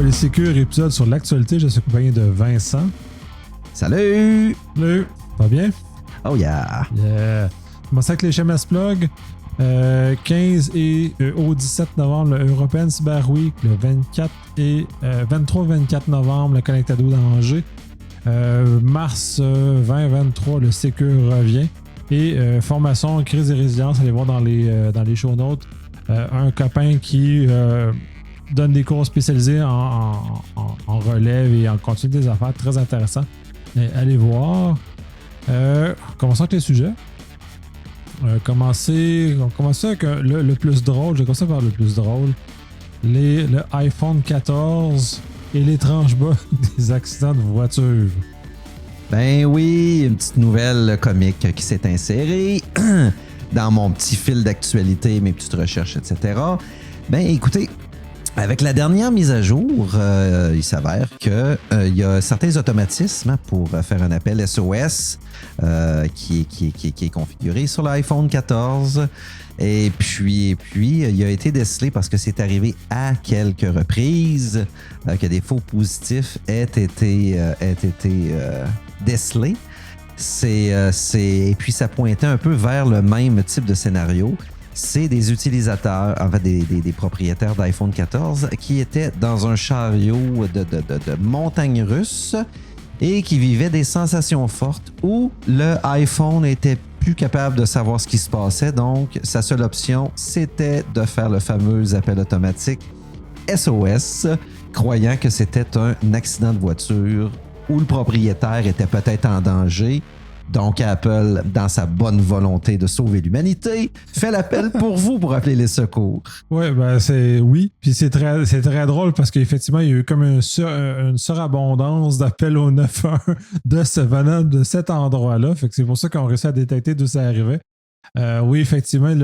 Polysécure, épisode sur l'actualité. Je suis accompagné de Vincent. Salut! Salut! Pas bien? Oh yeah! Yeah! Commence avec les HMS Plug. 15 et au 17 novembre, le European Cyber Week. Le 23-24 novembre, le Connectado d'Angers. Mars 2023, le Secure revient. Et formation, crise et résilience, allez voir dans les show notes. Un copain qui donne des cours spécialisés en relève et en continu des affaires. Très intéressant. Allez voir. Commençons avec les sujets. On commence avec le plus drôle. Je vais commencer par le plus drôle. Le iPhone 14 et l'étrange bas des accidents de voiture. Ben oui, une petite nouvelle comique qui s'est insérée dans mon petit fil d'actualité, mes petites recherches, etc. Ben écoutez, avec la dernière mise à jour, il s'avère qu'il y a certains automatismes pour faire un appel SOS qui est configuré sur l'iPhone 14. Et puis, il a été décelé parce que c'est arrivé à quelques reprises que des faux positifs aient été décelés. Et puis, ça pointait un peu vers le même type de scénario. C'est des utilisateurs, en fait des propriétaires d'iPhone 14 qui étaient dans un chariot de montagne russe et qui vivaient des sensations fortes où le iPhone était plus capable de savoir ce qui se passait. Donc, sa seule option, c'était de faire le fameux appel automatique SOS, croyant que c'était un accident de voiture où le propriétaire était peut-être en danger. Donc, Apple, dans sa bonne volonté de sauver l'humanité, fait l'appel pour vous pour appeler les secours. Ouais, ben oui. Puis c'est très drôle parce qu'effectivement, il y a eu comme une surabondance d'appels au 911 venant de cet endroit-là. Fait que c'est pour ça qu'on réussit à détecter d'où ça arrivait. Oui, effectivement,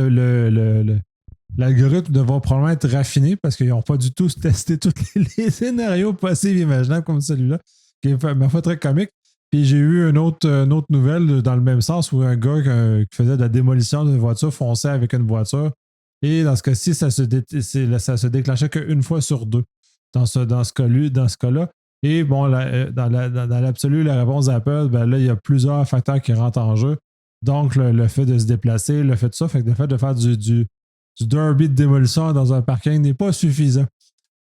l'algorithme devra probablement être raffiné parce qu'ils n'ont pas du tout testé tous les scénarios possibles et imaginables comme celui-là, qui est ma foi très comique. Puis j'ai eu une autre nouvelle dans le même sens où un gars qui faisait de la démolition d'une voiture fonçait avec une voiture. Et dans ce cas-ci, ça se déclenchait qu'une fois sur deux dans ce cas-là. Et bon, dans l'absolu, la réponse d'Apple, ben là, il y a plusieurs facteurs qui rentrent en jeu. Donc, le fait de se déplacer, le fait de ça, fait que le fait de faire du derby de démolition dans un parking n'est pas suffisant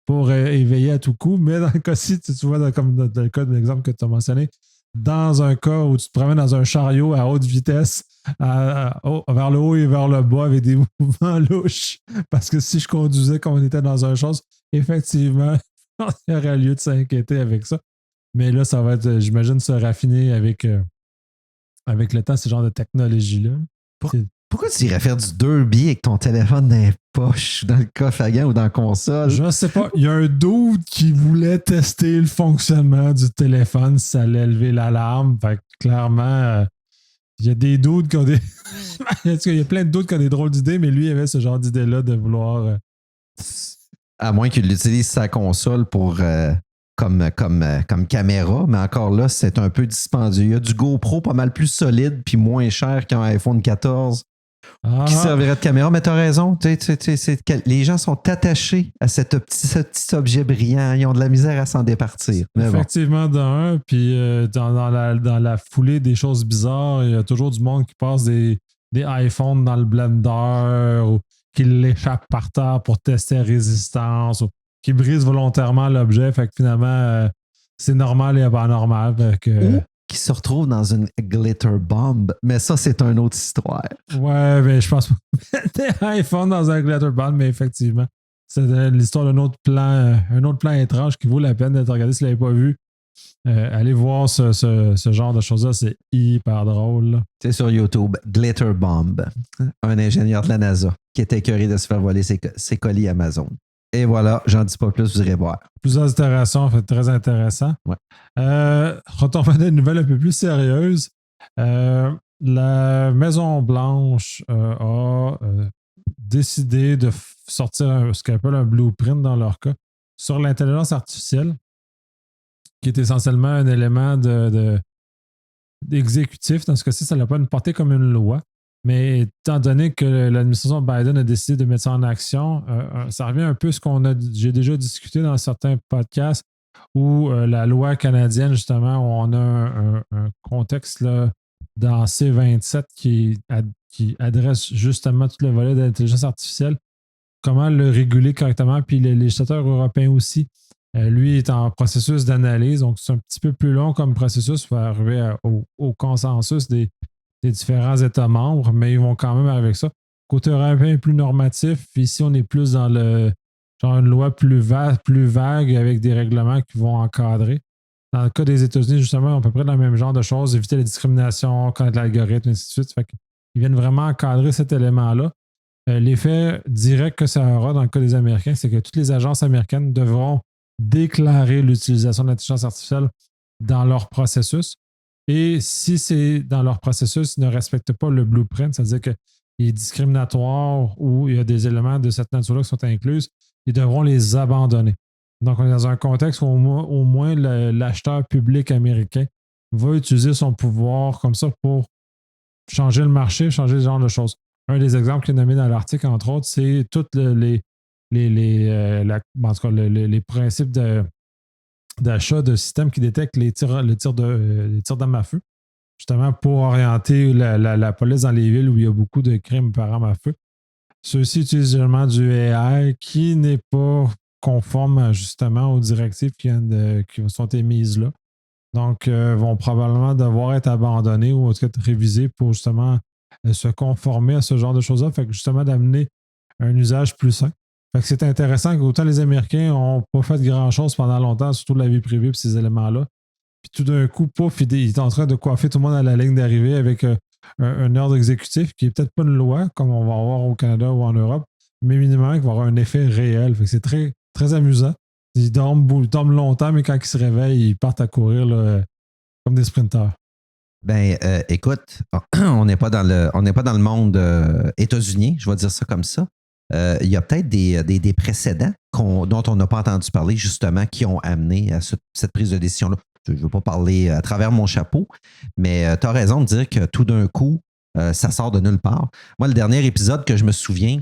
pour éveiller à tout coup. Mais dans le cas-ci, tu vois, comme dans le cas de l'exemple que tu as mentionné, dans un cas où tu te promènes dans un chariot à haute vitesse, vers le haut et vers le bas avec des mouvements louches, parce que si je conduisais comme on était dans un chose, effectivement, il y aurait lieu de s'inquiéter avec ça. Mais là, ça va être, j'imagine, se raffiner avec le temps, ce genre de technologie-là. Pourquoi tu irais faire du derby avec ton téléphone dans les poches, dans le coffre à gants ou dans la console? Je sais pas. Il y a un dude qui voulait tester le fonctionnement du téléphone si ça allait lever l'alarme. Fait que clairement, il y a des dudes qui ont des... il y a plein de dudes qui ont des drôles d'idées, mais lui, il avait ce genre d'idée-là de vouloir... À moins qu'il utilise sa console pour... Comme caméra, mais encore là, c'est un peu dispendieux. Il y a du GoPro pas mal plus solide puis moins cher qu'un iPhone 14 qui servirait de caméra, mais tu as raison. Les gens sont attachés à ce petit objet brillant. Ils ont de la misère à s'en départir. Mais effectivement, d'un, puis dans la foulée des choses bizarres, il y a toujours du monde qui passe des iPhones dans le blender ou qui l'échappent par terre pour tester la résistance ou qui brise volontairement l'objet. Fait que finalement, c'est normal et pas normal. Ou qui se retrouve dans une glitter bomb. Mais ça, c'est une autre histoire. Ouais, mais je pense pas. Des iPhones dans un glitter bomb, mais effectivement, c'est l'histoire d'un autre plan étrange qui vaut la peine d'être regardé si vous ne l'avez pas vu. Allez voir ce genre de choses-là, c'est hyper drôle. C'est sur YouTube, Glitter Bomb, un ingénieur de la NASA qui était écœuré de se faire voler ses colis Amazon. Et voilà, j'en dis pas plus, vous irez voir. Plusieurs itérations, en fait, très intéressant. Ouais. Retournons à une nouvelle un peu plus sérieuse. La Maison-Blanche a décidé de sortir ce qu'on appelle un blueprint dans leur cas sur l'intelligence artificielle, qui est essentiellement un élément d'exécutif. Dans ce cas-ci, ça n'a pas une portée comme une loi. Mais étant donné que l'administration Biden a décidé de mettre ça en action, ça revient un peu à ce j'ai déjà discuté dans certains podcasts où la loi canadienne, justement, où on a un contexte là, dans C27 qui adresse justement tout le volet de l'intelligence artificielle, comment le réguler correctement, puis les législateurs européens aussi. Lui est en processus d'analyse, donc c'est un petit peu plus long comme processus pour arriver au consensus des différents États membres, mais ils vont quand même avec ça. Côté européen plus normatif, ici on est plus dans le genre une loi plus vague avec des règlements qui vont encadrer. Dans le cas des États-Unis, justement, à peu près dans le même genre de choses, éviter la discrimination, connaître l'algorithme, et ainsi de suite. Fait qu'ils viennent vraiment encadrer cet élément-là. L'effet direct que ça aura dans le cas des Américains, c'est que toutes les agences américaines devront déclarer l'utilisation de l'intelligence artificielle dans leur processus. Et si c'est dans leur processus, ils ne respectent pas le blueprint, c'est-à-dire qu'il est discriminatoire ou il y a des éléments de cette nature-là qui sont inclus, ils devront les abandonner. Donc, on est dans un contexte où au moins l'acheteur public américain va utiliser son pouvoir comme ça pour changer le marché, changer ce genre de choses. Un des exemples qui est nommé dans l'article, entre autres, c'est tous les principes d'achat de systèmes qui détectent les tirs d'armes à feu, justement pour orienter la police dans les villes où il y a beaucoup de crimes par arme à feu. Ceux-ci utilisent également du AI qui n'est pas conforme justement aux directives qui sont émises là. Donc, vont probablement devoir être abandonnés ou en tout cas être révisés pour justement se conformer à ce genre de choses-là. Fait que justement d'amener un usage plus sain. Fait que c'est intéressant qu'autant les Américains n'ont pas fait grand-chose pendant longtemps, surtout de la vie privée et ces éléments-là. Puis tout d'un coup, pouf, il est en train de coiffer tout le monde à la ligne d'arrivée avec un ordre exécutif qui n'est peut-être pas une loi, comme on va avoir au Canada ou en Europe, mais minimalement qui va avoir un effet réel. Fait que c'est très, très amusant. Ils dorment longtemps, mais quand ils se réveillent, ils partent à courir là, comme des sprinteurs. Ben, écoute, on n'est pas dans le monde états-unien, je vais dire ça comme ça. Il y a peut-être des précédents dont on n'a pas entendu parler, justement, qui ont amené à cette prise de décision-là. Je ne veux pas parler à travers mon chapeau, mais tu as raison de dire que tout d'un coup, ça sort de nulle part. Moi, le dernier épisode que je me souviens,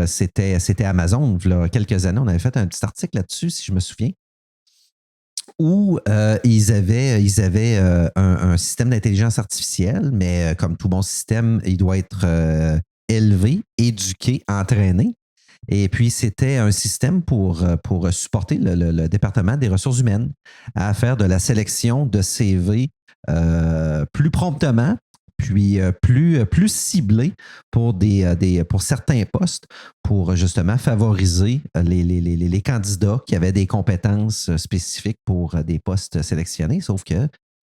c'était Amazon. Il y a quelques années, on avait fait un petit article là-dessus, si je me souviens, où ils avaient un système d'intelligence artificielle, mais comme tout bon système, il doit être élevé, éduqué, entraîné. Et puis, c'était un système pour supporter le département des ressources humaines à faire de la sélection de CV plus promptement, puis plus ciblé pour pour certains postes, pour justement favoriser les candidats qui avaient des compétences spécifiques pour des postes sélectionnés. Sauf que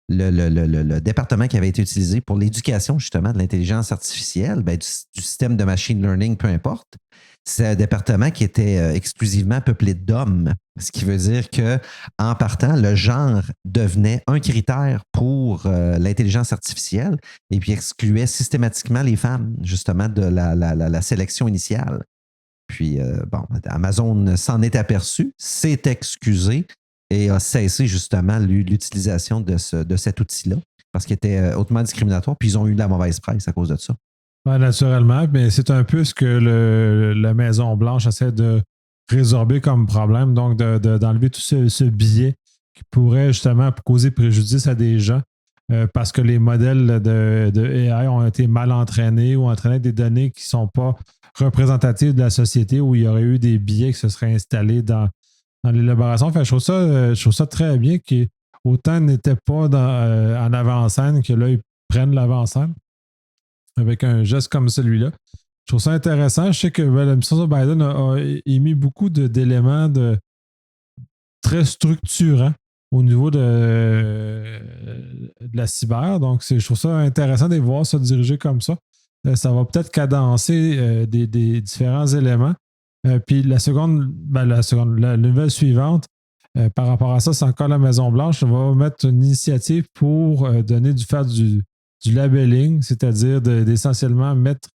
le département qui avait été utilisé pour l'éducation, justement, de l'intelligence artificielle, ben, du système de machine learning, peu importe, c'est un département qui était exclusivement peuplé d'hommes. Ce qui veut dire que, en partant, le genre devenait un critère pour l'intelligence artificielle et puis excluait systématiquement les femmes, justement, de la sélection initiale. Puis, Amazon s'en est aperçu, s'est excusé et a cessé justement l'utilisation de cet outil-là parce qu'il était hautement discriminatoire, puis ils ont eu de la mauvaise presse à cause de ça. Ouais, naturellement, mais c'est un peu ce que la Maison-Blanche essaie de résorber comme problème, donc d'enlever tout ce biais qui pourrait justement causer préjudice à des gens parce que les modèles de AI ont été mal entraînés ou entraînés des données qui ne sont pas représentatives de la société où il y aurait eu des biais qui se seraient installés dans l'élaboration. Fait, je trouve ça très bien qu'autant n'était pas en avant-scène que là, ils prennent l'avant-scène avec un geste comme celui-là. Je trouve ça intéressant. Je sais que l'administration Biden a émis beaucoup d'éléments très structurants au niveau de la cyber. Donc, je trouve ça intéressant de les voir se diriger comme ça. Ça va peut-être cadencer des différents éléments. Puis la nouvelle suivante, par rapport à ça, c'est encore la Maison-Blanche. On va mettre une initiative pour faire du labeling, c'est-à-dire d'essentiellement mettre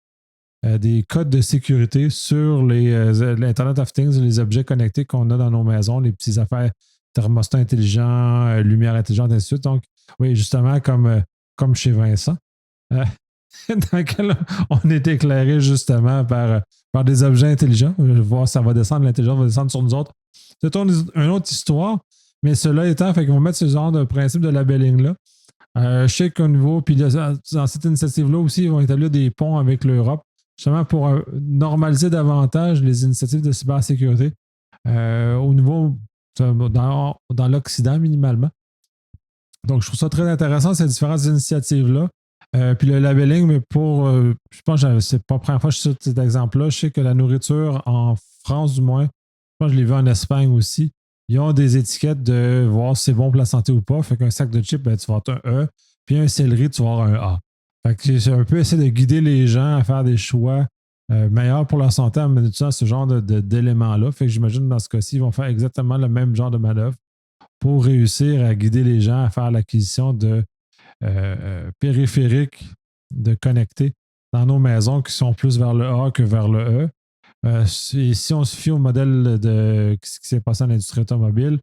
des codes de sécurité sur l'Internet of Things, les objets connectés qu'on a dans nos maisons, les petites affaires thermostats intelligents, lumière intelligente, ainsi de suite. Donc, oui, justement, comme chez Vincent. dans lequel on est éclairé justement par des objets intelligents. Je vais voir si ça va descendre, l'intelligence va descendre sur nous autres. C'est une autre histoire, mais cela étant, fait qu'ils vont mettre ce genre de principe de labelling-là. Je sais qu'au niveau, puis dans cette initiative-là aussi, ils vont établir des ponts avec l'Europe, justement pour normaliser davantage les initiatives de cybersécurité au niveau dans l'Occident minimalement. Donc, je trouve ça très intéressant, ces différentes initiatives-là. Puis le labelling, mais je pense que c'est pas la première fois que je cite cet exemple-là. Je sais que la nourriture, en France du moins, je pense que je l'ai vu en Espagne aussi, ils ont des étiquettes de voir si c'est bon pour la santé ou pas. Fait qu'un sac de chips, ben, tu vas avoir un E, puis un céleri, tu vas avoir un A. Fait que c'est un peu essayer de guider les gens à faire des choix meilleurs pour leur santé en utilisant ce genre d'éléments-là. Fait que j'imagine que dans ce cas-ci, ils vont faire exactement le même genre de manœuvre pour réussir à guider les gens à faire l'acquisition de périphériques de connectés dans nos maisons qui sont plus vers le A que vers le E. Si on se fie au modèle de ce qui s'est passé dans l'industrie automobile,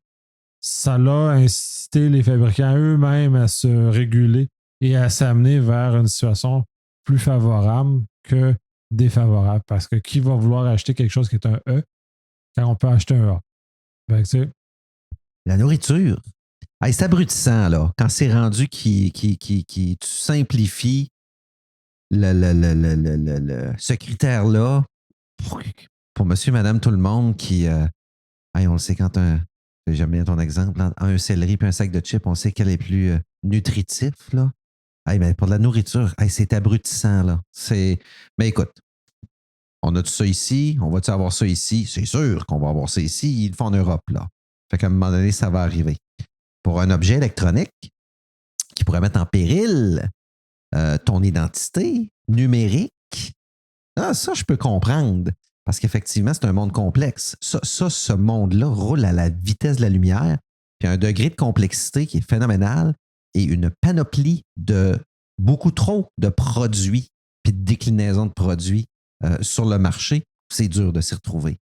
ça a incité les fabricants eux-mêmes à se réguler et à s'amener vers une situation plus favorable que défavorable. Parce que qui va vouloir acheter quelque chose qui est un E quand on peut acheter un A? Ben, la nourriture. Hey, c'est abrutissant, là, quand c'est rendu tu simplifies ce critère-là pour monsieur, madame, tout le monde qui. Hey, on le sait quand j'aime bien ton exemple, là, un céleri puis un sac de chips, on sait quel est plus nutritif, là. Hey, mais pour de la nourriture, hey, c'est abrutissant, là. Mais écoute, on a tout ça ici, on va-tu avoir ça ici? C'est sûr qu'on va avoir ça ici, ils le font en Europe, là. Fait qu'à un moment donné, ça va arriver. Pour un objet électronique qui pourrait mettre en péril ton identité numérique, ça, je peux comprendre. Parce qu'effectivement, c'est un monde complexe. Ce monde-là roule à la vitesse de la lumière, puis un degré de complexité qui est phénoménal et une panoplie de beaucoup trop de produits puis de déclinaisons de produits sur le marché. C'est dur de s'y retrouver.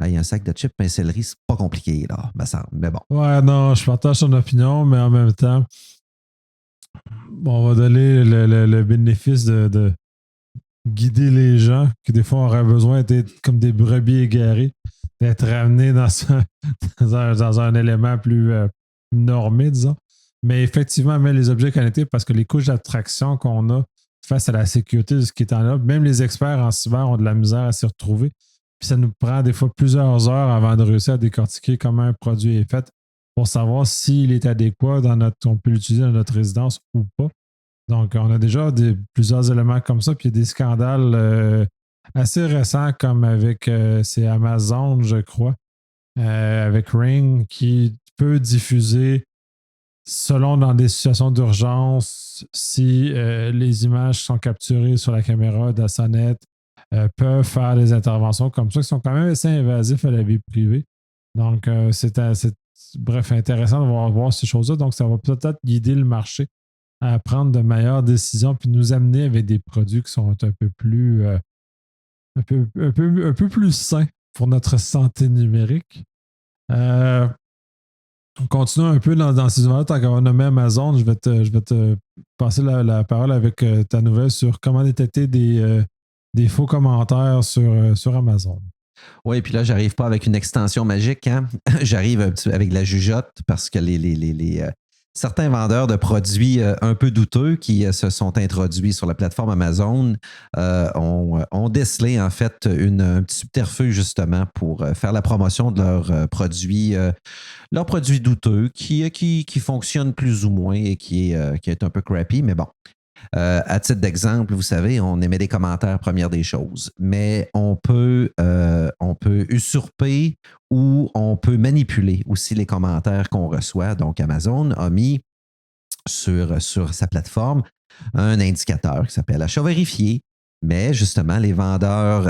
Il y a un sac de chips, un céleri, c'est pas compliqué, là, me semble. Mais bon. Ouais, non, je partage ton opinion, mais en même temps, on va donner le bénéfice de guider les gens qui, des fois, auraient besoin d'être comme des brebis égarées, d'être ramenés dans un élément plus normé, disons. Mais effectivement, même les objets connectés, parce que les couches d'abstraction qu'on a face à la sécurité de ce qui est en là, même les experts en cyber ont de la misère à s'y retrouver. Puis ça nous prend des fois plusieurs heures avant de réussir à décortiquer comment un produit est fait pour savoir s'il est adéquat on peut l'utiliser dans notre résidence ou pas. Donc, on a déjà plusieurs éléments comme ça. Puis il y a des scandales assez récents comme avec c'est Amazon, je crois, avec Ring, qui peut diffuser selon dans des situations d'urgence si les images sont capturées sur la caméra de la sonnette, peuvent faire des interventions comme ça qui sont quand même assez invasives à la vie privée. Donc, c'est intéressant de voir ces choses-là. Donc, ça va peut-être guider le marché à prendre de meilleures décisions puis nous amener avec des produits qui sont un peu plus un peu plus sains pour notre santé numérique. On continue un peu dans ces univers. Tant qu'on a nommé Amazon, je vais te passer la parole avec ta nouvelle sur comment détecter des faux commentaires sur Amazon. Oui, puis là, j'arrive pas avec une extension magique. Hein? J'arrive avec de la jugeote parce que certains vendeurs de produits un peu douteux qui se sont introduits sur la plateforme Amazon ont décelé en fait un petit subterfuge justement pour faire la promotion de leurs produits douteux qui fonctionnent plus ou moins et qui est un peu crappy, mais bon. À titre d'exemple, vous savez, on émet des commentaires, première des choses, mais on peut usurper ou on peut manipuler aussi les commentaires qu'on reçoit. Donc, Amazon a mis sur sa plateforme un indicateur qui s'appelle achat vérifié, mais justement,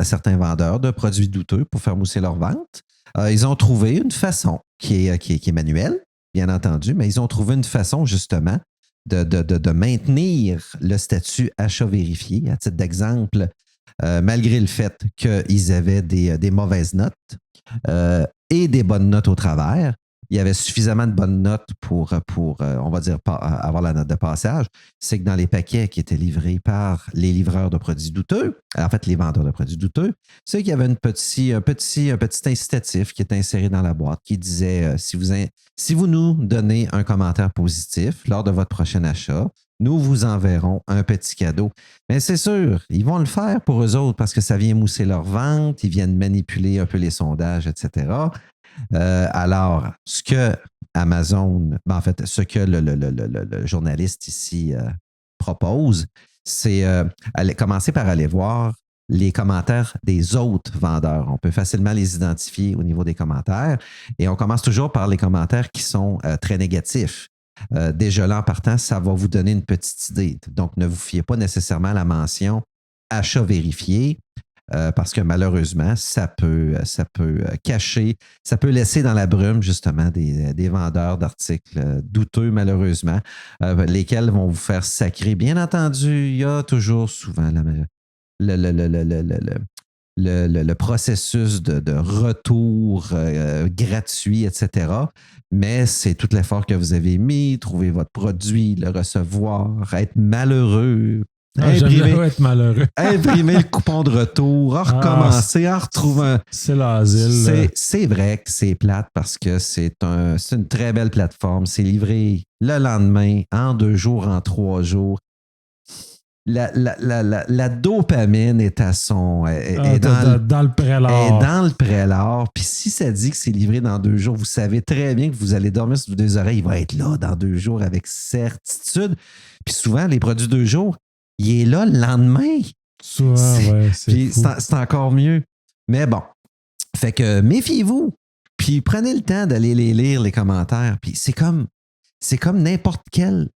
certains vendeurs de produits douteux pour faire mousser leur vente, ils ont trouvé une façon qui est manuelle, bien entendu, mais ils ont trouvé une façon justement de maintenir le statut achat vérifié. À titre d'exemple, malgré le fait qu'ils avaient des mauvaises notes et des bonnes notes au travers, il y avait suffisamment de bonnes notes pour on va dire, avoir la note de passage, c'est que dans les paquets qui étaient livrés par les livreurs de produits douteux, en fait, les vendeurs de produits douteux, c'est qu'il y avait un petit incitatif qui était inséré dans la boîte qui disait si vous nous donnez un commentaire positif lors de votre prochain achat, nous vous enverrons un petit cadeau. Mais c'est sûr, ils vont le faire pour eux autres parce que ça vient mousser leur vente, ils viennent manipuler un peu les sondages, etc. Alors, ce que Amazon, en fait, ce que le journaliste ici propose, c'est commencer par aller voir les commentaires des autres vendeurs. On peut facilement les identifier au niveau des commentaires et on commence toujours par les commentaires qui sont très négatifs. Déjà là, en partant, ça va vous donner une petite idée. Donc, ne vous fiez pas nécessairement à la mention achat vérifié parce que malheureusement, ça peut cacher, ça peut laisser dans la brume justement des vendeurs d'articles douteux, malheureusement, lesquels vont vous faire sacrer. Bien entendu, il y a toujours souvent le processus de retour gratuit, etc. Mais c'est tout l'effort que vous avez mis, trouver votre produit, le recevoir, être malheureux. Être malheureux. Imprimer le coupon de retour, recommencer, retrouver un. C'est l'asile. C'est vrai que c'est plate parce que c'est une très belle plateforme. C'est livré le lendemain, en 2 jours, en 3 jours. La dopamine est à son. Dans le prélat. Est dans le prélat. Puis si ça dit que c'est livré dans 2 jours, vous savez très bien que vous allez dormir sur vos oreilles. Il va être là dans 2 jours avec certitude. Puis souvent, les produits 2 jours, il est là le lendemain. Souvent, ouais. C'est encore mieux. Mais bon. Fait que méfiez-vous. Puis prenez le temps d'aller les lire, les commentaires. Puis c'est comme n'importe quel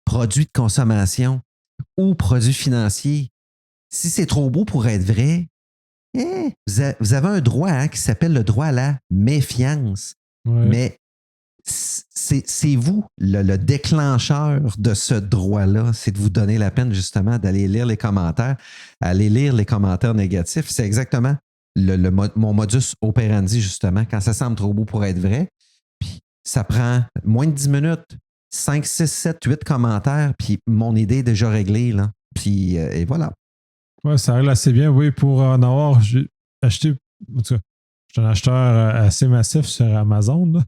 produit de consommation ou produit financier. Si c'est trop beau pour être vrai, vous avez un droit qui s'appelle le droit à la méfiance. Ouais. Mais c'est vous le déclencheur de ce droit-là. C'est de vous donner la peine justement d'aller lire les commentaires, aller lire les commentaires négatifs. C'est exactement mon modus operandi justement quand ça semble trop beau pour être vrai. Puis ça prend moins de 10 minutes. 5, 6, 7, 8 commentaires, puis mon idée est déjà réglée, là. Puis, et voilà. Ouais, ça règle assez bien. Oui, pour en avoir acheté, en tout cas, je suis un acheteur assez massif sur Amazon.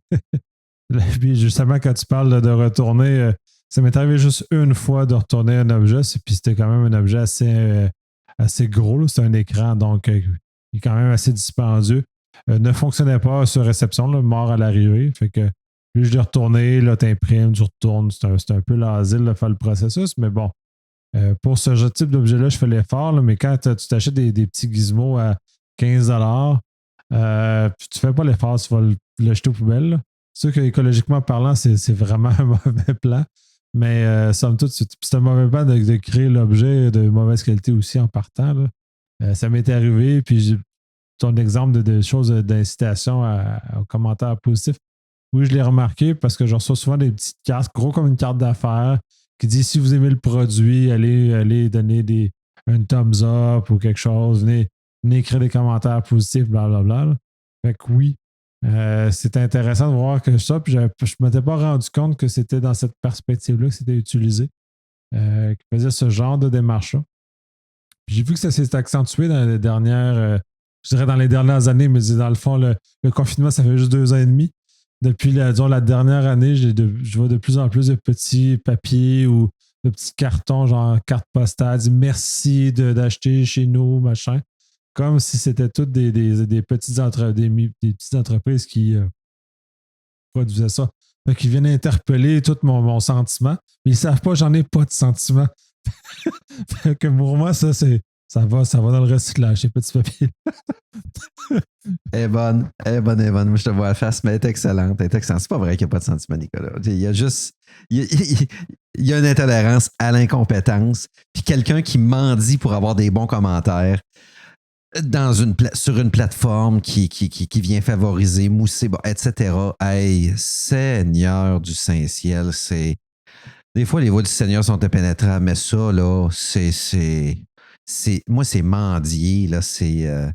Puis justement, quand tu parles de retourner, ça m'est arrivé juste une fois de retourner un objet, puis c'était quand même un objet assez gros. Là. C'est un écran, donc il est quand même assez dispendieux. Ne fonctionnait pas sur réception, là, mort à l'arrivée. Fait que puis je l'ai retourné, là, tu imprimes, tu retournes. C'est un peu l'asile de faire le processus, mais bon. Pour ce type d'objet-là, je fais l'effort, là, mais quand tu t'achètes des petits gizmos à 15 puis tu fais pas l'effort, tu vas le jeter aux poubelles. Là. C'est sûr qu'écologiquement parlant, c'est vraiment un mauvais plan. Mais somme toute, c'est un mauvais plan de créer l'objet de mauvaise qualité aussi en partant. Là. Ça m'est arrivé, puis ton exemple de choses d'incitation aux commentaires positifs. Oui, je l'ai remarqué parce que je reçois souvent des petites cartes, gros comme une carte d'affaires, qui dit si vous aimez le produit, allez donner un thumbs up ou quelque chose, venez écrire des commentaires positifs, blablabla. Là. Fait que oui, c'est intéressant de voir que ça, puis je ne m'étais pas rendu compte que c'était dans cette perspective-là que c'était utilisé, qui faisait ce genre de démarche-là. Puis j'ai vu que ça s'est accentué dans les dernières, je dirais dans les dernières années, mais dans le fond, le confinement, ça fait juste 2 ans et demi. Depuis la dernière année, je vois de plus en plus de petits papiers ou de petits cartons, genre carte postale, dit merci d'acheter chez nous, machin. Comme si c'était toutes des petites entreprises qui produisaient ça. Fait qu'ils viennent interpeller tout mon sentiment. Mais ils ne savent pas, j'en ai pas de sentiment. Fait que pour moi, ça va dans le recyclage, ces petits papiers. Elle est bonne. Moi, je te vois la face, mais elle est excellente. C'est pas vrai qu'il n'y a pas de sentiment, Nicolas. Il y a juste. Il y a une intolérance à l'incompétence. Puis quelqu'un qui mendie pour avoir des bons commentaires sur une plateforme qui vient favoriser, mousser, etc. Hey, Seigneur du Saint-Ciel, c'est. Des fois, les voix du Seigneur sont impénétrables, mais ça, là, moi, c'est mendier, là, c'est.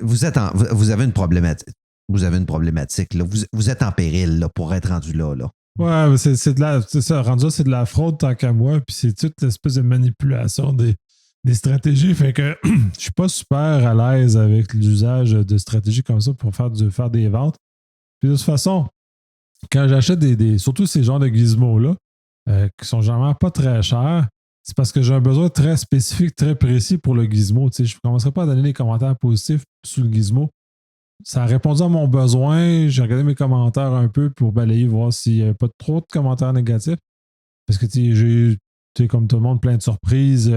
Vous avez une problématique. vous avez une problématique. Là. Vous êtes en péril là, pour être rendu là. Là. Ouais, mais c'est de la. C'est ça, rendu là, c'est de la fraude tant qu'à moi, puis c'est toute l'espèce de manipulation des stratégies. Fait que je suis pas super à l'aise avec l'usage de stratégies comme ça pour faire des ventes. Puis de toute façon, quand j'achète surtout ces genres de gizmos-là, qui sont généralement pas très chers, c'est parce que j'ai un besoin très spécifique, très précis pour le gizmo. Je ne commencerai pas à donner des commentaires positifs sous le gizmo. Ça a répondu à mon besoin. J'ai regardé mes commentaires un peu pour balayer, voir s'il n'y avait pas trop de commentaires négatifs. Parce que j'ai eu, comme tout le monde, plein de surprises.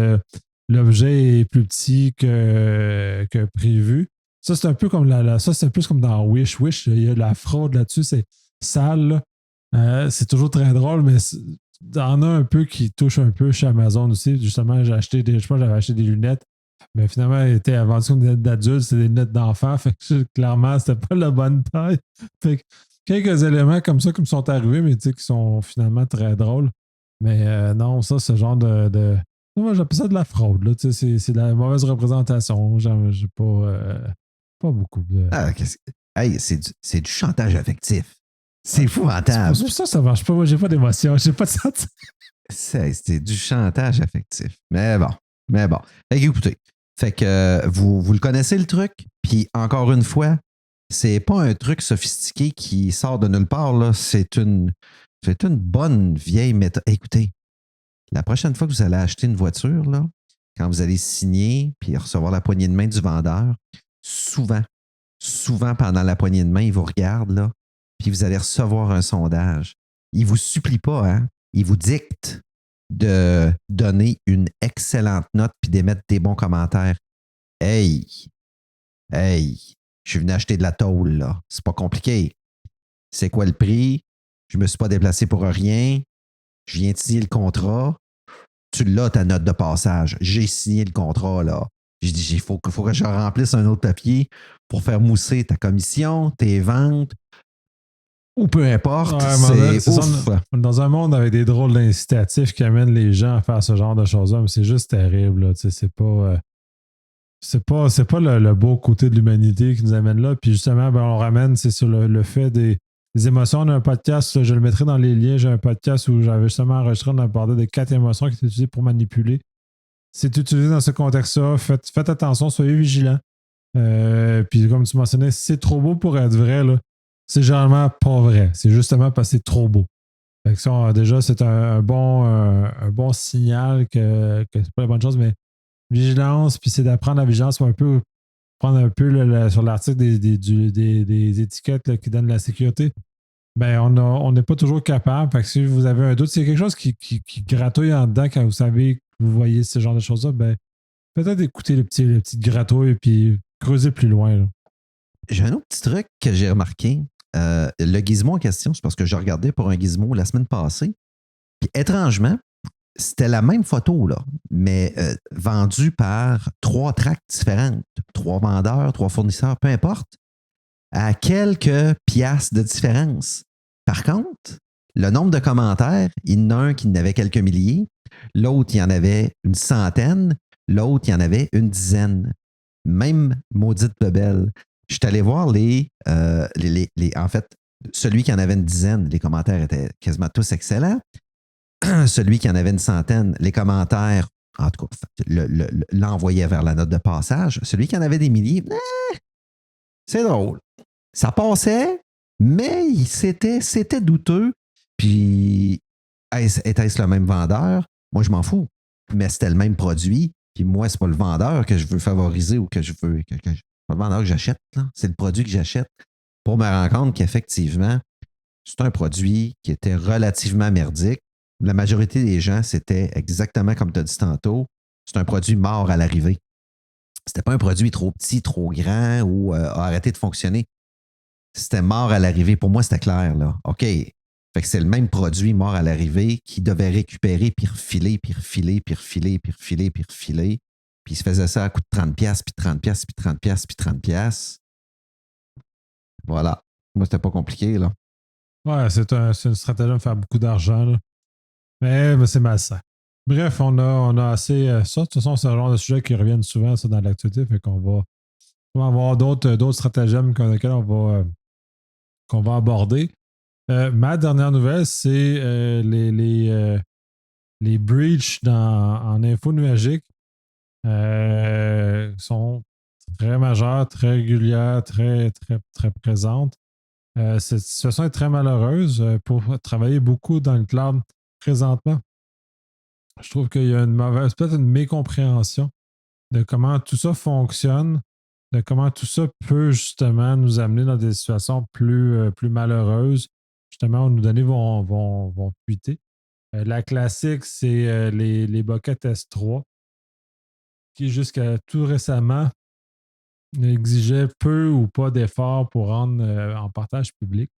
L'objet est plus petit que prévu. Ça, c'est un peu comme ça, c'est plus comme dans Wish. Wish, il y a de la fraude là-dessus. C'est sale. C'est toujours très drôle, mais il y en a un peu qui touche un peu chez Amazon aussi. Justement, je pense que j'avais acheté des lunettes. Mais finalement, elle était vendues comme des lunettes d'adultes, c'était des lunettes d'enfants. Fait que clairement, c'était pas la bonne taille. Fait que quelques éléments comme ça qui me sont arrivés, mais qui sont finalement très drôles. Mais non, ça, ce genre de. Moi, j'appelle ça de la fraude. Là. C'est de la mauvaise représentation. J'ai pas beaucoup de. Hey, c'est du chantage affectif. C'est épouvantable. C'est pour ça que ça marche pas. Moi, j'ai pas d'émotion. J'ai pas de sentiment. C'est du chantage affectif. Mais bon. Fait que, écoutez. Fait que vous le connaissez le truc. Puis encore une fois, c'est pas un truc sophistiqué qui sort de nulle part. Là. C'est une bonne vieille méthode. Écoutez, la prochaine fois que vous allez acheter une voiture, là, quand vous allez signer puis recevoir la poignée de main du vendeur, souvent pendant la poignée de main, il vous regarde, là, puis vous allez recevoir un sondage. Il ne vous supplie pas, hein? Il vous dicte de donner une excellente note puis d'émettre des bons commentaires. Hey, je suis venu acheter de la tôle, là. C'est pas compliqué. C'est quoi le prix? Je me suis pas déplacé pour rien. Je viens de signer le contrat. Tu l'as, ta note de passage. J'ai signé le contrat, là. J'ai dit, il faut que je remplisse un autre papier pour faire mousser ta commission, tes ventes, ou peu importe. Ouais, c'est ouf. On est dans un monde avec des drôles d'incitatifs qui amènent les gens à faire ce genre de choses-là, mais c'est juste terrible. Là. C'est pas le beau côté de l'humanité qui nous amène là. Puis justement, on ramène, c'est sur le fait des émotions d'un podcast. Je le mettrai dans les liens. J'ai un podcast où j'avais justement enregistré, on a parlé de 4 émotions qui étaient utilisées pour manipuler. C'est utilisé dans ce contexte-là. Faites attention, soyez vigilants. Puis comme tu mentionnais, si c'est trop beau pour être vrai, là, c'est généralement pas vrai. C'est justement parce que c'est trop beau. Fait que ça, déjà, c'est un bon signal que c'est pas la bonne chose, mais vigilance, puis c'est d'apprendre la vigilance pour prendre un peu sur l'article des étiquettes là, qui donnent la sécurité. Ben, on n'est pas toujours capable. Fait que si vous avez un doute, c'est quelque chose qui gratouille en dedans quand vous savez que vous voyez ce genre de choses-là, ben, peut-être écouter les petites gratouilles et puis creuser plus loin. Là. J'ai un autre petit truc que j'ai remarqué. Le gizmo en question, c'est parce que j'ai regardé pour un gizmo la semaine passée. Puis étrangement, c'était la même photo, là, mais vendue par 3 tracts différentes. 3 vendeurs, 3 fournisseurs, peu importe, à quelques piastres de différence. Par contre, le nombre de commentaires, il y en a un qui en avait quelques milliers, l'autre, il y en avait une centaine, l'autre, il y en avait une dizaine. Même maudite bebelle. Je suis allé voir en fait, celui qui en avait une dizaine, les commentaires étaient quasiment tous excellents. Celui qui en avait une centaine, les commentaires, en tout cas, l'envoyait vers la note de passage. Celui qui en avait des milliers, c'est drôle. Ça passait, mais c'était douteux. Puis, était-ce le même vendeur? Moi, je m'en fous. Mais c'était le même produit. Puis moi, c'est pas le vendeur que je veux favoriser ou que je veux. C'est pas le vendeur que j'achète, là. C'est le produit que j'achète pour me rendre compte qu'effectivement, c'est un produit qui était relativement merdique. La majorité des gens, c'était exactement comme tu as dit tantôt, c'est un produit mort à l'arrivée. C'était pas un produit trop petit, trop grand ou a arrêté de fonctionner. C'était mort à l'arrivée. Pour moi, c'était clair, là. OK. Fait que c'est le même produit mort à l'arrivée qui devait récupérer, puis refiler, puis refiler, puis refiler, puis refiler, puis refiler. Puis il se faisait ça à coût de 30$, puis 30$, puis 30$, puis 30$. Voilà. Moi, c'était pas compliqué, là. Ouais, c'est une stratégie de faire beaucoup d'argent, là. Mais c'est malsain. Bref, on a assez ça. De toute façon, c'est un genre de sujet qui reviennent souvent ça, dans l'actualité. Fait qu'on va avoir d'autres stratagèmes dans lesquels on va qu'on va aborder. Ma dernière nouvelle, c'est les breaches en info nuagique sont très majeures, très régulières, très, très, très présentes. Cette situation est très malheureuse pour travailler beaucoup dans le cloud présentement. Je trouve qu'il y a peut-être une mécompréhension de comment tout ça fonctionne, de comment tout ça peut justement nous amener dans des situations plus malheureuses, justement où nos données vont fuiter. La classique, c'est les Bucket S3, qui jusqu'à tout récemment exigeaient peu ou pas d'efforts pour rendre en partage public.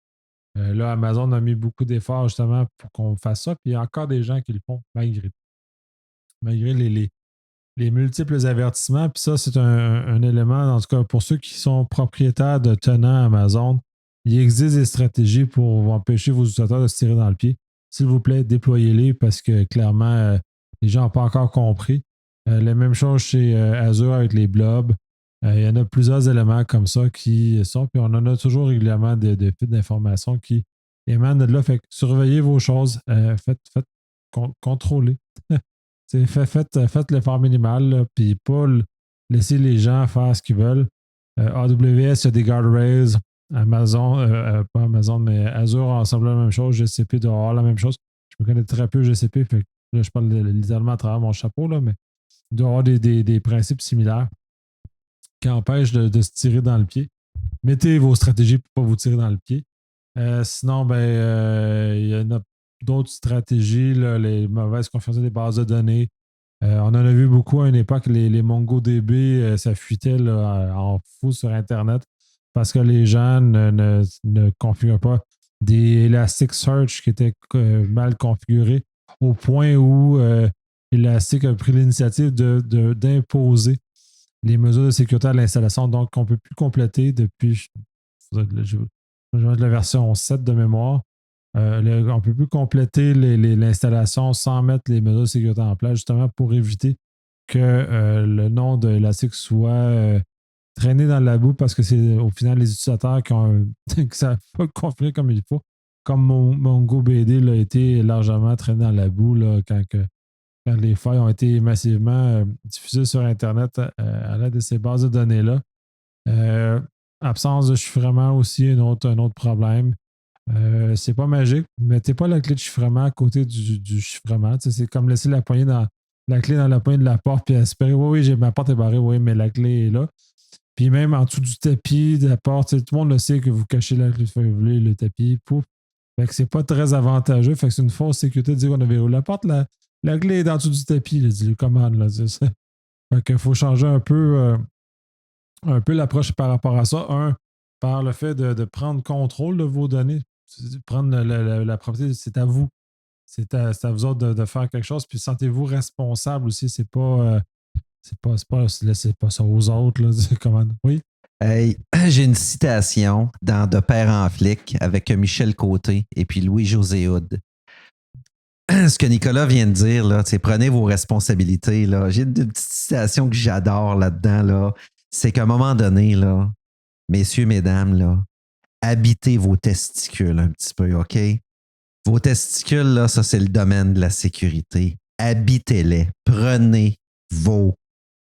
Là, Amazon a mis beaucoup d'efforts justement pour qu'on fasse ça, puis il y a encore des gens qui le font malgré les multiples avertissements. Puis ça, c'est un élément, en tout cas, pour ceux qui sont propriétaires de tenants Amazon, il existe des stratégies pour empêcher vos utilisateurs de se tirer dans le pied. S'il vous plaît, déployez-les parce que clairement, les gens n'ont pas encore compris. La même chose chez Azure avec les blobs. Il y en a plusieurs éléments comme ça qui sont, puis on en a toujours régulièrement des fuites d'informations qui émanent de là. Fait que surveillez vos choses, faites contrôler. Faites l'effort minimal, puis pas laisser les gens faire ce qu'ils veulent. AWS, il y a des guardrails. Amazon, pas Amazon, mais Azure ensemble la même chose. GCP doit avoir la même chose. Je me connais très peu GCP, fait que là, je parle littéralement à travers mon chapeau, là, mais il doit y avoir des principes similaires qui empêchent de se tirer dans le pied. Mettez vos stratégies pour ne pas vous tirer dans le pied. Sinon, il y en a d'autres stratégies, là, les mauvaises configurations des bases de données. On en a vu beaucoup à une époque, les MongoDB, ça fuitait là, en fou sur Internet parce que les gens ne configurent pas des Elasticsearch qui étaient mal configurés au point où Elastic a pris l'initiative d'imposer les mesures de sécurité à l'installation. Donc, on ne peut plus compléter depuis, je vais mettre la version 7 de mémoire. On ne peut plus compléter l'installation sans mettre les mesures de sécurité en place, justement pour éviter que le nom de Elastic soit traîné dans la boue parce que c'est au final les utilisateurs qui ne savent pas configurer comme il faut. Comme MongoBD a été largement traîné dans la boue là, quand les failles ont été massivement diffusées sur Internet à l'aide de ces bases de données-là. Absence de chiffrement aussi, un autre problème. C'est pas magique. Mettez pas la clé de chiffrement à côté du chiffrement. Tu sais, c'est comme laisser la clé dans la poignée de la porte puis espérer, oui, ma porte est barrée, oui, mais la clé est là. Puis même en dessous du tapis de la porte, tout le monde le sait que vous cachez la clé le tapis, pouf. Fait que c'est pas très avantageux. Fait que c'est une fausse sécurité de dire qu'on a verrouillé la porte. La clé est en dessous du tapis, les commandes. Là, c'est ça. Fait qu'il faut changer un peu l'approche par rapport à ça. Par le fait de prendre contrôle de vos données. Prendre la propriété, c'est à vous. C'est à vous autres de faire quelque chose. Puis sentez-vous responsable aussi. C'est pas laissez pas ça aux autres. Là. Comment? Oui. Hey, j'ai une citation de Père en flic avec Michel Côté et puis Louis-José Hood. Ce que Nicolas vient de dire, là, c'est prenez vos responsabilités. Là. J'ai une petite citation que j'adore là-dedans. Là. C'est qu'à un moment donné, là, messieurs, mesdames, là, habitez vos testicules un petit peu, OK? Vos testicules, là, ça, c'est le domaine de la sécurité. Habitez-les. Prenez vos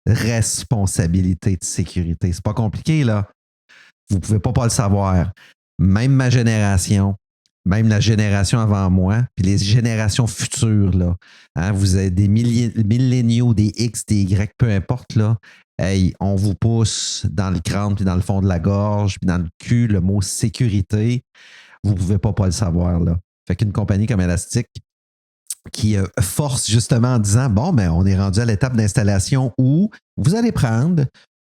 responsabilités de sécurité. C'est pas compliqué, là. Vous pouvez pas le savoir. Même ma génération, même la génération avant moi, puis les générations futures, là, hein, vous avez des milléniaux, des X, des Y, peu importe, là. Hey, on vous pousse dans le crâne, puis dans le fond de la gorge, puis dans le cul, le mot sécurité. Vous ne pouvez pas le savoir, là. Fait qu'une compagnie comme Elastic qui force justement en disant, bon, ben, on est rendu à l'étape d'installation où vous allez prendre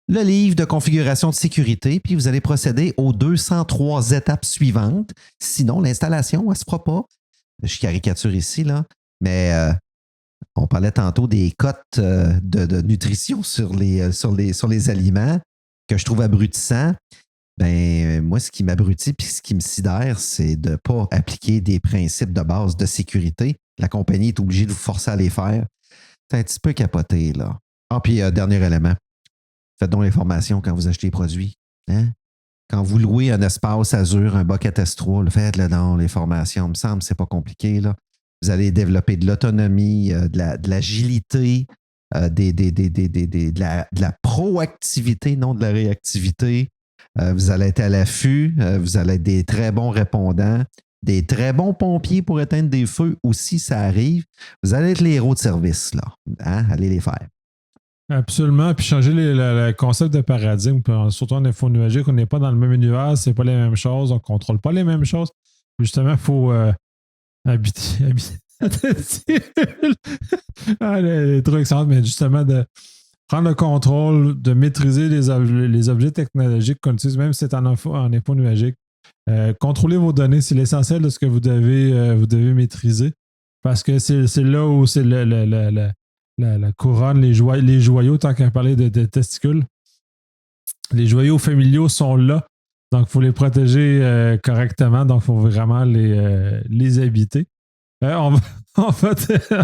le livre de configuration de sécurité, puis vous allez procéder aux 203 étapes suivantes. Sinon, l'installation, elle ne se fera pas. Je caricature ici, là, mais on parlait tantôt des cotes de nutrition sur les aliments que je trouve abrutissants. Ben, moi, ce qui m'abrutit puis ce qui me sidère, c'est de ne pas appliquer des principes de base de sécurité. La compagnie est obligée de vous forcer à les faire. C'est un petit peu capoté, là. Ah, puis dernier élément. Faites donc l'information quand vous achetez les produits. Hein? quand vous louez un espace Azure, un Bucket S3, faites-le dans les formations. Il me semble que c'est pas compliqué. Là. Vous allez développer de l'autonomie, de l'agilité, de la proactivité, non de la réactivité. Vous allez être à l'affût, vous allez être des très bons répondants, des très bons pompiers pour éteindre des feux aussi, ça arrive. Vous allez être les héros de service, là. Hein? Allez les faire. Absolument. Puis changer le concept de paradigme, surtout en info nuagique, on n'est pas dans le même univers, c'est pas les mêmes choses, on ne contrôle pas les mêmes choses. Justement, il faut habiter. Les trucs excellents, mais justement de prendre le contrôle, de maîtriser les objets technologiques qu'on utilise, même si c'est en info nuagique. Contrôler vos données, c'est l'essentiel de ce que vous devez maîtriser. Parce que c'est là où c'est la couronne, les joyaux, tant qu'à parler de testicules. Les joyaux familiaux sont là. Donc, il faut les protéger correctement. Donc, il faut vraiment les habiter. On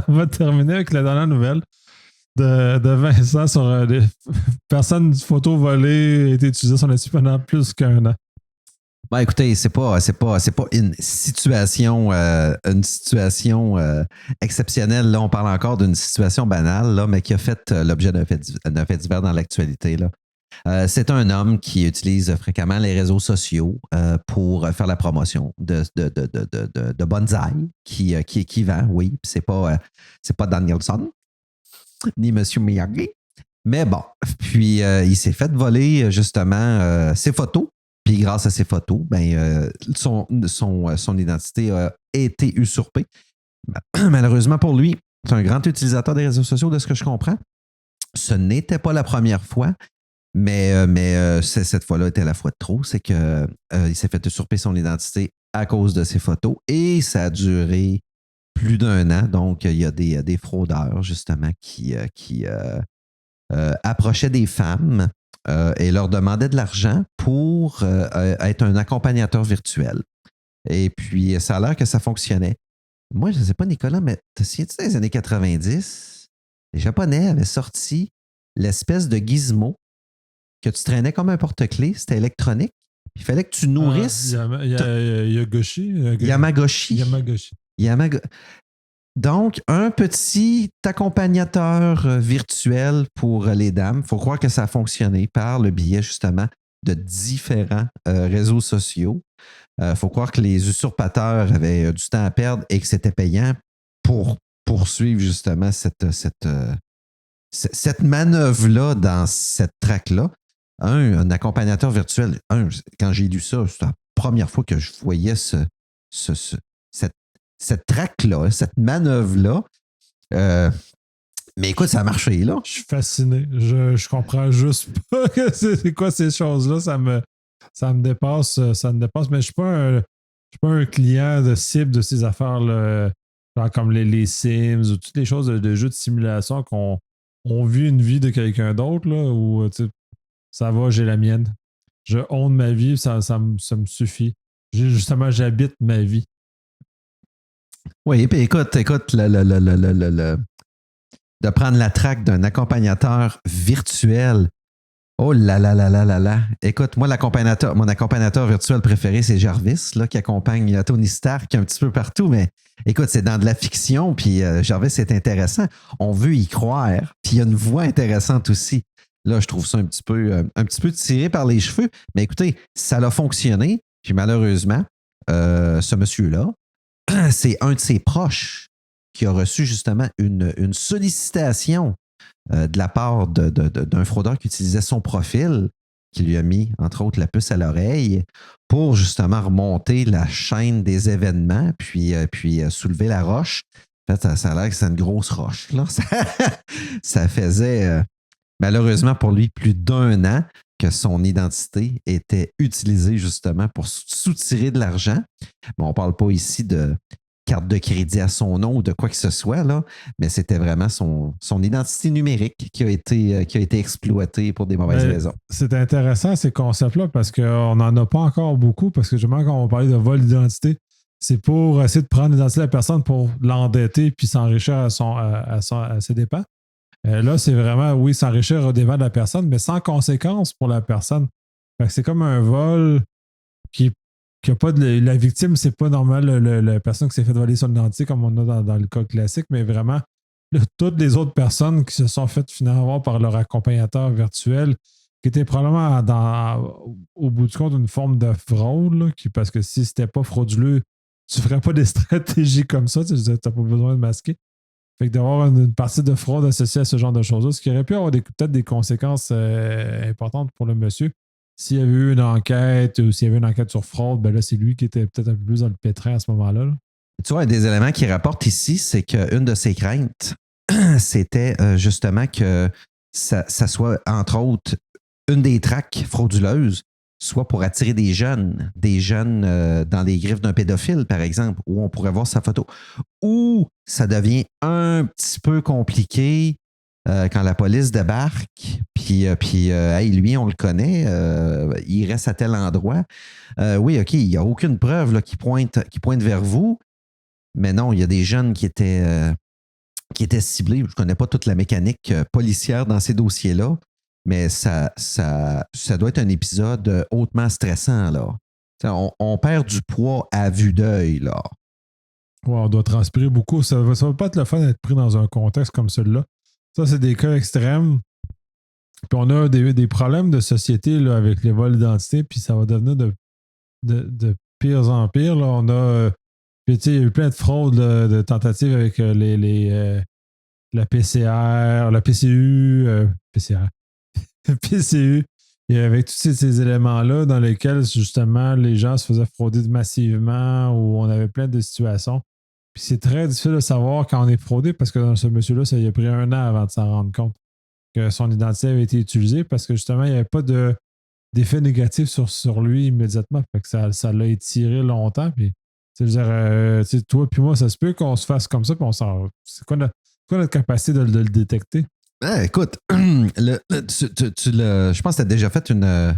va terminer avec la dernière nouvelle de Vincent sur des personnes photos volées a été utilisées sur le site pendant plus qu'un an. Ben, écoutez, c'est pas une situation exceptionnelle. Là, on parle encore d'une situation banale, là, mais qui a fait l'objet d'un fait divers dans l'actualité. Là. C'est un homme qui utilise fréquemment les réseaux sociaux pour faire la promotion de bonsaï qui vend, oui. C'est pas Danielson ni M. Miyagi. Mais bon, puis il s'est fait voler justement ses photos. Puis grâce à ces photos, son identité a été usurpée. Malheureusement pour lui, c'est un grand utilisateur des réseaux sociaux, de ce que je comprends. Ce n'était pas la première fois, mais cette fois-là était la fois de trop. C'est qu'il s'est fait usurper son identité à cause de ses photos et ça a duré plus d'1 an. Donc, il y a des fraudeurs, justement, qui approchaient des femmes et leur demandait de l'argent pour être un accompagnateur virtuel. Et puis, ça a l'air que ça fonctionnait. Moi, je ne sais pas, Nicolas, mais te souviens-tu des années 90? Les Japonais avaient sorti l'espèce de gizmo que tu traînais comme un porte-clés. C'était électronique. Il fallait que tu nourrisses... Yamagoshi. Donc, un petit accompagnateur virtuel pour les dames. Il faut croire que ça a fonctionné par le biais, justement, de différents réseaux sociaux. Il faut croire que les usurpateurs avaient du temps à perdre et que c'était payant pour poursuivre, justement, cette manœuvre-là dans cette traque-là. Un accompagnateur virtuel, quand j'ai lu ça, c'était la première fois que je voyais cette traque-là, cette manœuvre-là. Mais écoute, ça a marché, là. Je suis fasciné. Je comprends juste pas c'est quoi ces choses-là. Ça me dépasse. Ça me dépasse. Mais je suis pas un client de cible de ces affaires-là. Genre comme les Sims ou toutes les choses de jeux de simulation qu'on vit une vie de quelqu'un d'autre, là, où ça va, j'ai la mienne. Je honte ma vie, ça me suffit. Justement, j'habite ma vie. Oui, puis écoute, de prendre la traque d'un accompagnateur virtuel. Oh là là là là là là. Écoute, moi, mon accompagnateur virtuel préféré, c'est Jarvis, là, qui accompagne Tony Stark un petit peu partout. Mais écoute, c'est dans de la fiction, puis Jarvis, c'est intéressant. On veut y croire, puis il y a une voix intéressante aussi. Là, je trouve ça un petit peu tiré par les cheveux. Mais écoutez, ça a fonctionné. Puis malheureusement, ce monsieur-là, c'est un de ses proches qui a reçu justement une sollicitation de la part d'un fraudeur qui utilisait son profil, qui lui a mis, entre autres, la puce à l'oreille pour justement remonter la chaîne des événements, puis soulever la roche. En fait, ça a l'air que c'est une grosse roche. Là. Ça faisait, malheureusement pour lui, plus d'1 an que son identité était utilisée justement pour soutirer de l'argent. Mais on ne parle pas ici de carte de crédit à son nom ou de quoi que ce soit, là, mais c'était vraiment son identité numérique qui a été exploitée pour des mauvaises raisons. C'est intéressant ces concepts-là parce qu'on n'en a pas encore beaucoup, parce que justement, quand on parlait de vol d'identité, c'est pour essayer de prendre l'identité de la personne pour l'endetter puis s'enrichir à ses dépens. Là, c'est vraiment, oui, s'enrichir au dépens de la personne, mais sans conséquence pour la personne. Fait que c'est comme un vol qui a pas la victime, c'est pas normal la personne qui s'est fait voler son identité comme on a dans le cas classique, mais vraiment toutes les autres personnes qui se sont faites finalement avoir par leur accompagnateur virtuel, qui était probablement au bout du compte une forme de fraude, là, parce que si c'était pas frauduleux, tu ferais pas des stratégies comme ça, tu n'as pas besoin de masquer. Fait que d'avoir une partie de fraude associée à ce genre de choses-là, ce qui aurait pu avoir peut-être des conséquences importantes pour le monsieur. S'il y avait eu une enquête ou s'il y avait une enquête sur fraude, ben là, c'est lui qui était peut-être un peu plus dans le pétrin à ce moment-là. Là. Tu vois, un des éléments qu'il rapporte ici, c'est qu'une de ses craintes, c'était justement que ça soit, entre autres, une des traques frauduleuses, soit pour attirer des jeunes dans les griffes d'un pédophile, par exemple, où on pourrait voir sa photo. Ou ça devient un petit peu compliqué quand la police débarque, puis hey, lui, on le connaît, il reste à tel endroit. Oui, OK, il n'y a aucune preuve là, qui pointe vers vous, mais non, il y a des jeunes qui étaient ciblés. Je ne connais pas toute la mécanique policière dans ces dossiers-là, mais ça doit être un épisode hautement stressant, là. On perd du poids à vue d'œil, là. Ouais, on doit transpirer beaucoup. Ça va pas être le fun d'être pris dans un contexte comme celui-là. Ça, c'est des cas extrêmes. Puis on a des problèmes de société là, avec les vols d'identité, puis ça va devenir de pire en pire. Là. On a. Puis tu sais, il y a eu plein de fraudes, là, de tentatives avec la PCR, la PCU, PCR. PCU. Et avec tous ces éléments-là dans lesquels, justement, les gens se faisaient frauder massivement ou on avait plein de situations. Puis c'est très difficile de savoir quand on est fraudé parce que ce monsieur-là, ça lui a pris 1 an avant de s'en rendre compte que son identité avait été utilisée parce que justement, il n'y avait pas d'effet négatif sur lui immédiatement. Fait que ça l'a étiré longtemps. Puis, toi puis moi, ça se peut qu'on se fasse comme ça, puis on s'en. C'est quoi notre capacité de le détecter? Écoute, je pense que tu as déjà fait une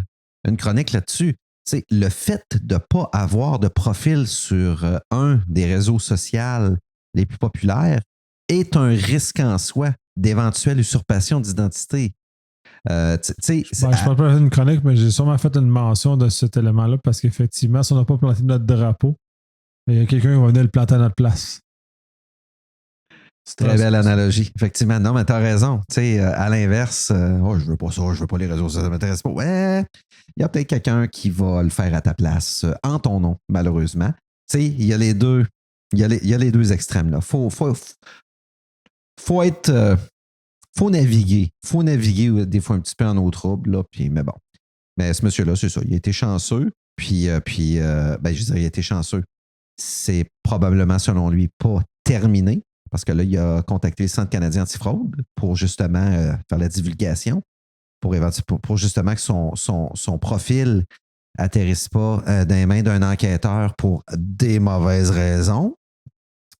chronique là-dessus. T'sais, le fait de ne pas avoir de profil sur un des réseaux sociaux les plus populaires est un risque en soi d'éventuelle usurpation d'identité. Je parle pas d'une chronique, mais j'ai sûrement fait une mention de cet élément-là parce qu'effectivement, si on n'a pas planté notre drapeau, il y a quelqu'un qui va venir le planter à notre place. C'est très belle analogie. Effectivement, non, mais tu as raison. À l'inverse, je veux pas ça, je veux pas les réseaux sociaux, ça m'intéresse pas. Ouais, il y a peut-être quelqu'un qui va le faire à ta place en ton nom, malheureusement. Il y a les deux. Il y a les deux extrêmes. Là. Faut être. Faut naviguer. Faut naviguer des fois un petit peu en eau trouble. Là, mais bon. Mais ce monsieur-là, c'est ça. Il a été chanceux. Puis je dirais, il a été chanceux. C'est probablement, selon lui, pas terminé. Parce que là, il a contacté le Centre canadien antifraude pour justement faire la divulgation, pour justement que son profil atterrisse pas dans les mains d'un enquêteur pour des mauvaises raisons.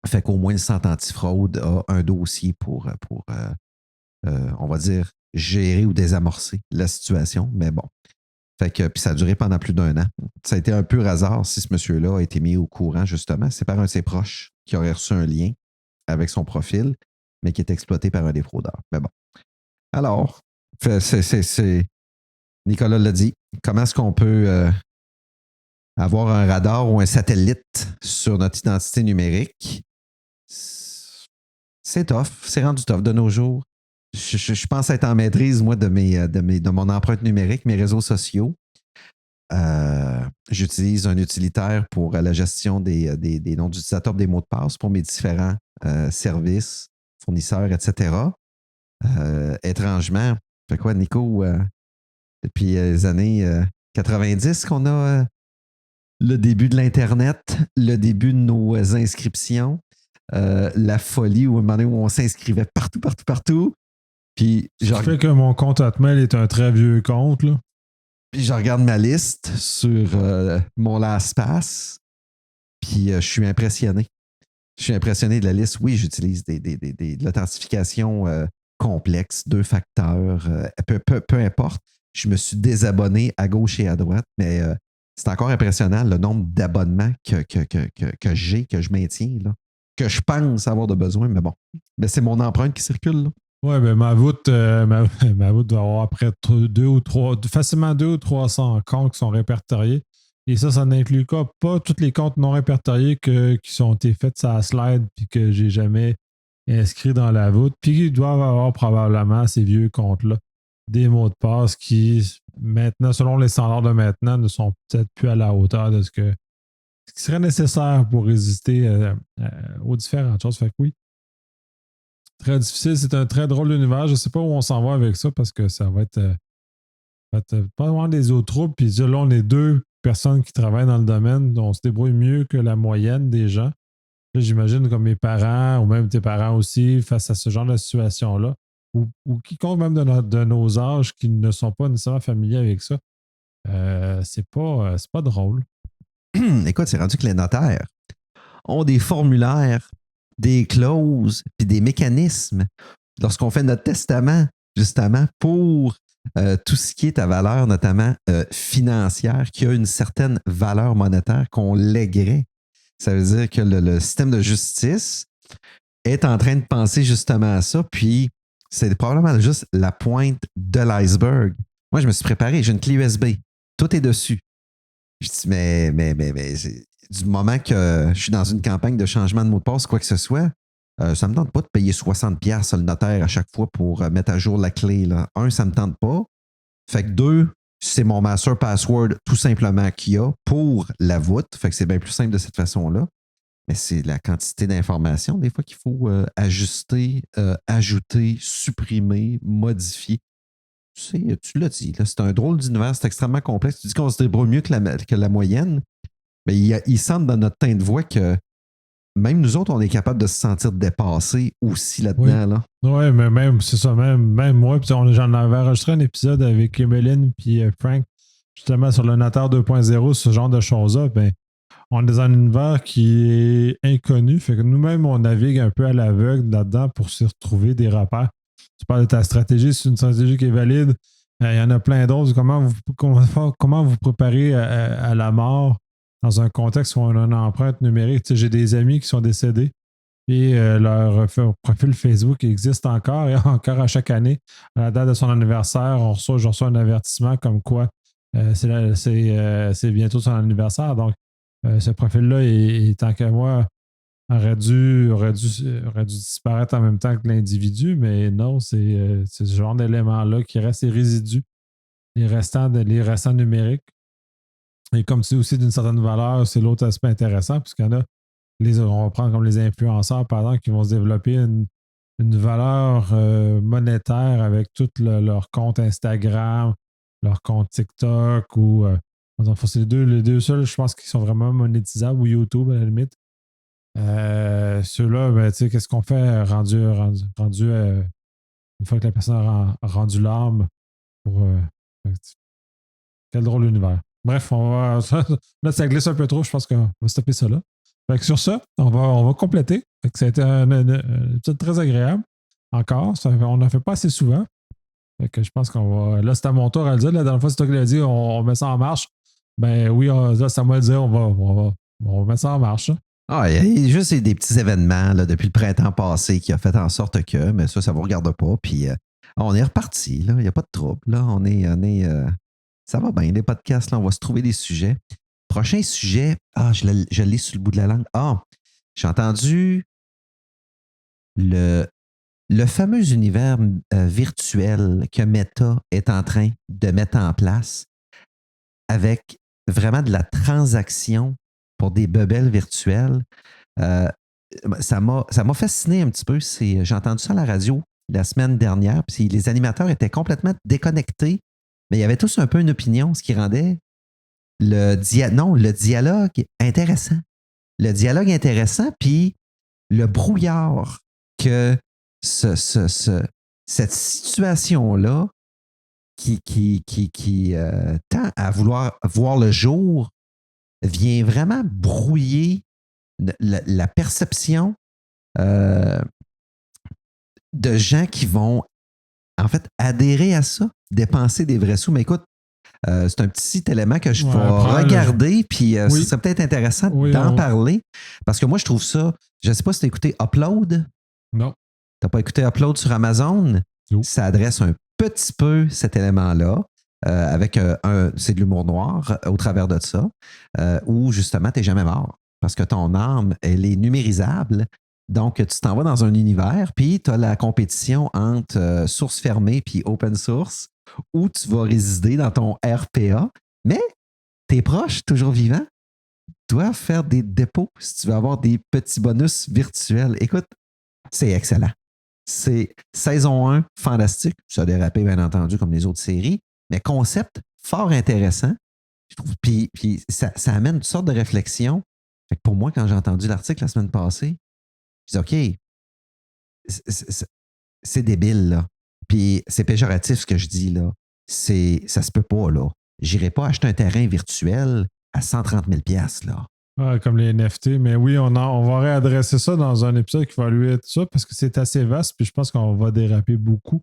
Fait qu'au moins le Centre antifraude a un dossier pour on va dire, gérer ou désamorcer la situation. Mais bon. Fait que, puis ça a duré pendant plus d'1 an. Ça a été un pur hasard si ce monsieur-là a été mis au courant, justement. C'est par un de ses proches qui aurait reçu un lien avec son profil, mais qui est exploité par un des fraudeurs. Mais bon. Alors, Nicolas l'a dit. Comment est-ce qu'on peut avoir un radar ou un satellite sur notre identité numérique? C'est tough. C'est rendu tough de nos jours. Je pense être en maîtrise, moi, de mon empreinte numérique, mes réseaux sociaux. J'utilise un utilitaire pour la gestion des noms d'utilisateurs, des mots de passe pour mes différents services, fournisseurs, etc. Étrangement, fait quoi, Nico, depuis les années 90 qu'on a le début de l'Internet, le début de nos inscriptions, la folie où, à un moment donné, où on s'inscrivait partout. Puis, Ce qui fait que mon compte Hotmail est un très vieux compte, là. Puis je regarde ma liste sur mon LastPass, puis je suis impressionné. Je suis impressionné de la liste. Oui, j'utilise de l'authentification complexe, 2 facteurs, peu importe. Je me suis désabonné à gauche et à droite, mais c'est encore impressionnant le nombre d'abonnements que j'ai, que je maintiens, là, que je pense avoir de besoin, mais bon. Mais c'est mon empreinte qui circule, là. Ouais, ben ma voûte doit avoir après facilement 2 ou 300 comptes qui sont répertoriés. Et ça n'inclut pas tous les comptes non répertoriés qui sont été faits sur la slide puis que j'ai jamais inscrits dans la voûte. Puis ils doivent avoir probablement ces vieux comptes-là des mots de passe qui, maintenant, selon les standards de maintenant, ne sont peut-être plus à la hauteur de ce qui serait nécessaire pour résister aux différentes choses. Fait que oui, très difficile. C'est un très drôle d'univers. Je ne sais pas où on s'en va avec ça parce que ça va être pas vraiment des autres troupes. Puis là, on est deux personnes qui travaillent dans le domaine. On se débrouille mieux que la moyenne des gens. Là, j'imagine comme mes parents ou même tes parents aussi face à ce genre de situation-là ou quiconque même de nos âges qui ne sont pas nécessairement familiers avec ça. C'est pas drôle. Écoute, c'est rendu que les notaires ont des formulaires, des clauses, puis des mécanismes lorsqu'on fait notre testament, justement, pour tout ce qui est à valeur, notamment financière, qui a une certaine valeur monétaire qu'on lèguerait. Ça veut dire que le système de justice est en train de penser justement à ça, puis c'est probablement juste la pointe de l'iceberg. Moi, je me suis préparé, j'ai une clé USB. Tout est dessus. Je dis, mais du moment que je suis dans une campagne de changement de mot de passe, quoi que ce soit, ça ne me tente pas de payer 60$ sur le notaire à chaque fois pour mettre à jour la clé. Là. Un, ça ne me tente pas. Fait que deux, c'est mon master password tout simplement qu'il y a pour la voûte. Fait que c'est bien plus simple de cette façon-là. Mais c'est la quantité d'informations, des fois, qu'il faut ajuster, ajouter, supprimer, modifier. Tu l'as dit, là, c'est un drôle d'univers, c'est extrêmement complexe. Tu dis qu'on se débrouille mieux que la moyenne, mais il semble dans notre teint de voix que même nous autres, on est capable de se sentir dépassés aussi là-dedans. Là. Oui, mais même, c'est ça, même moi, puis j'en avais enregistré un épisode avec Emeline puis Frank, justement sur le notaire 2.0, ce genre de choses-là. Ben, on est dans un univers qui est inconnu, fait que nous-mêmes, on navigue un peu à l'aveugle là-dedans pour se retrouver des repères. Tu parles de ta stratégie, c'est une stratégie qui est valide. Il y en a plein d'autres. Comment vous préparez à la mort dans un contexte où on a une empreinte numérique? Tu sais, j'ai des amis qui sont décédés et leur profil Facebook existe encore et encore à chaque année. À la date de son anniversaire, je reçois un avertissement comme quoi c'est bientôt son anniversaire. Donc, ce profil-là, tant qu'à moi, aurait dû disparaître en même temps que l'individu, mais non, c'est ce genre d'éléments-là qui restent les résidus, les restants numériques. Et comme c'est aussi d'une certaine valeur, c'est l'autre aspect intéressant, puisqu'il y en a, on va prendre comme les influenceurs, par exemple, qui vont se développer une valeur monétaire avec tous leurs comptes Instagram, leurs comptes TikTok ou c'est les deux seuls, je pense, qui sont vraiment monétisables, ou YouTube à la limite. Ceux-là, ben, tu sais, qu'est-ce qu'on fait rendu une fois que la personne a rendu l'âme pour. Quel drôle d'univers. Bref, là, ça glisse un peu trop, je pense qu'on va stopper ça là. Fait que sur ça, on va compléter. Fait que ça a été un épisode très agréable. Encore. On n'en fait pas assez souvent. Fait que je pense qu'on va. Là, c'est à mon tour à le dire. La dernière fois, c'est toi qui l'as dit, on met ça en marche. Ben oui, là, c'est à moi de dire, on va mettre ça en marche. Ah, il y a juste des petits événements là, depuis le printemps passé qui a fait en sorte que, mais ça ne vous regarde pas. Puis on est reparti, là. Il n'y a pas de trouble. Là. Ça va bien, les podcasts, là, on va se trouver des sujets. Prochain sujet, je l'ai sur le bout de la langue. J'ai entendu le fameux univers virtuel que Meta est en train de mettre en place avec vraiment de la transaction pour des bebelles virtuelles. Ça m'a fasciné un petit peu. J'ai entendu ça à la radio la semaine dernière, puis les animateurs étaient complètement déconnectés, mais il y avait tous un peu une opinion, ce qui rendait le dialogue intéressant. Le dialogue intéressant, puis le brouillard que cette situation-là qui tend à vouloir voir le jour vient vraiment brouiller la perception de gens qui vont en fait adhérer à ça, dépenser des vrais sous. Mais écoute, c'est un petit élément que je vais regarder, puis ce serait peut-être intéressant d'en parler, parce que moi, je trouve ça, je ne sais pas si tu as écouté Upload. Non. T'as pas écouté Upload sur Amazon? Non. Ça adresse un petit peu cet élément-là. Avec c'est de l'humour noir au travers de ça, où justement, tu n'es jamais mort parce que ton âme, elle est numérisable. Donc, tu t'en vas dans un univers, puis tu as la compétition entre source fermée puis open source, où tu vas résider dans ton RPA, mais tes proches, toujours vivants, doivent faire des dépôts si tu veux avoir des petits bonus virtuels. Écoute, c'est excellent. C'est saison 1, fantastique. Ça a dérapé, bien entendu, comme les autres séries. Mais concept fort intéressant. Je trouve. Puis ça amène toutes sortes de réflexions. Fait que pour moi, quand j'ai entendu l'article la semaine passée, je dis OK, c'est débile, là. Puis c'est péjoratif ce que je dis, là. Ça se peut pas, là. J'irai pas acheter un terrain virtuel à 130 000 $, là. Ouais, comme les NFT. Mais oui, on va réadresser ça dans un épisode qui va lui être ça parce que c'est assez vaste. Puis je pense qu'on va déraper beaucoup.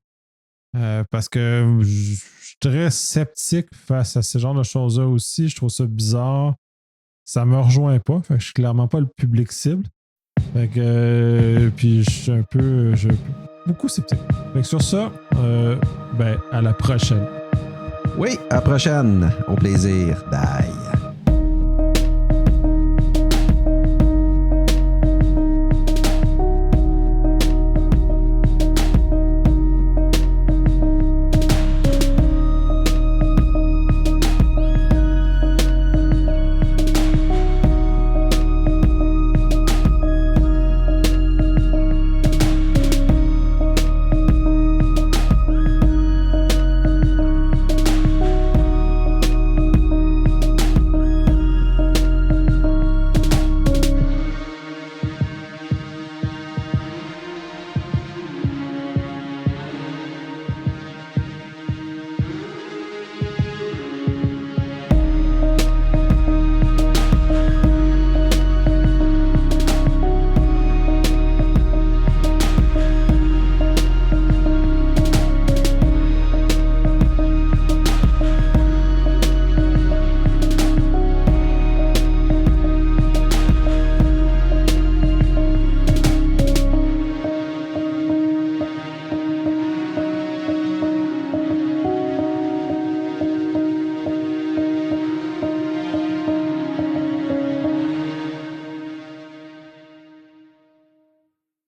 Parce que je suis très sceptique face à ce genre de choses-là aussi. Je trouve ça bizarre. Ça me rejoint pas. Fait que je suis clairement pas le public cible. Fait que puis je suis beaucoup sceptique. Fait que sur ça, à la prochaine. Oui, à la prochaine. Au plaisir. Bye.